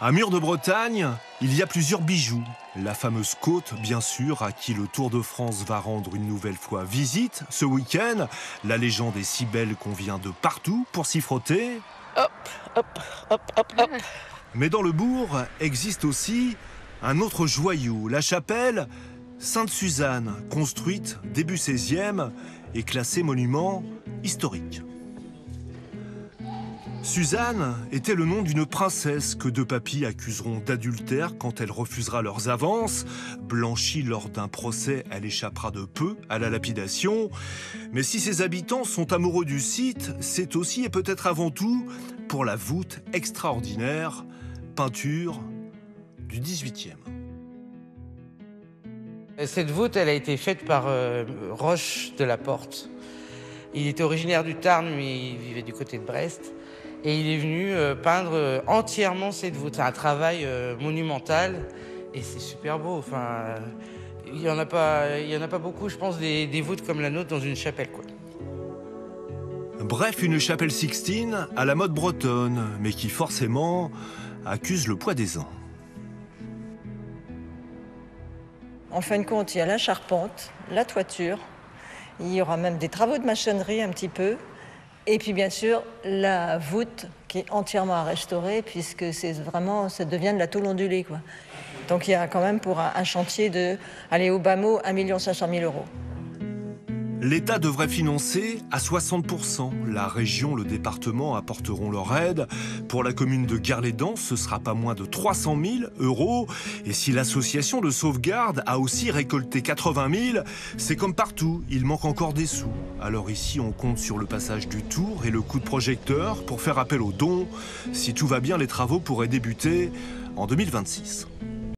À Mur de Bretagne, il y a plusieurs bijoux. La fameuse côte, bien sûr, à qui le Tour de France va rendre une nouvelle fois visite ce week-end. La légende est si belle qu'on vient de partout pour s'y frotter. Hop, hop, hop, hop, hop. Mais dans le bourg existe aussi un autre joyau, la chapelle Sainte-Suzanne, construite début XVIe et classée monument historique. Suzanne était le nom d'une princesse que deux papys accuseront d'adultère quand elle refusera leurs avances. Blanchie lors d'un procès, elle échappera de peu à la lapidation. Mais si ses habitants sont amoureux du site, c'est aussi et peut-être avant tout pour la voûte extraordinaire, peinture du XVIIIe. Cette voûte, elle a été faite par Roche de la Porte. Il était originaire du Tarn, mais il vivait du côté de Brest. Et il est venu peindre entièrement cette voûte. C'est un travail monumental et c'est super beau. Enfin, il y en a pas beaucoup, je pense, des voûtes comme la nôtre dans une chapelle, quoi. Bref, une chapelle Sixtine à la mode bretonne, mais qui forcément accuse le poids des ans. En fin de compte, il y a la charpente, la toiture, il y aura même des travaux de maçonnerie un petit peu, et puis bien sûr la voûte qui est entièrement à restaurer puisque c'est vraiment, ça devient de la tôle ondulée, quoi. Donc il y a quand même pour un chantier de, aller au bas mot, 1 500 000 €. L'État devrait financer à 60%. La région, le département apporteront leur aide. Pour la commune de Guerlédan, ce sera pas moins de 300 000 €. Et si l'association de sauvegarde a aussi récolté 80 000, c'est comme partout, il manque encore des sous. Alors ici, on compte sur le passage du tour et le coup de projecteur pour faire appel aux dons. Si tout va bien, les travaux pourraient débuter en 2026.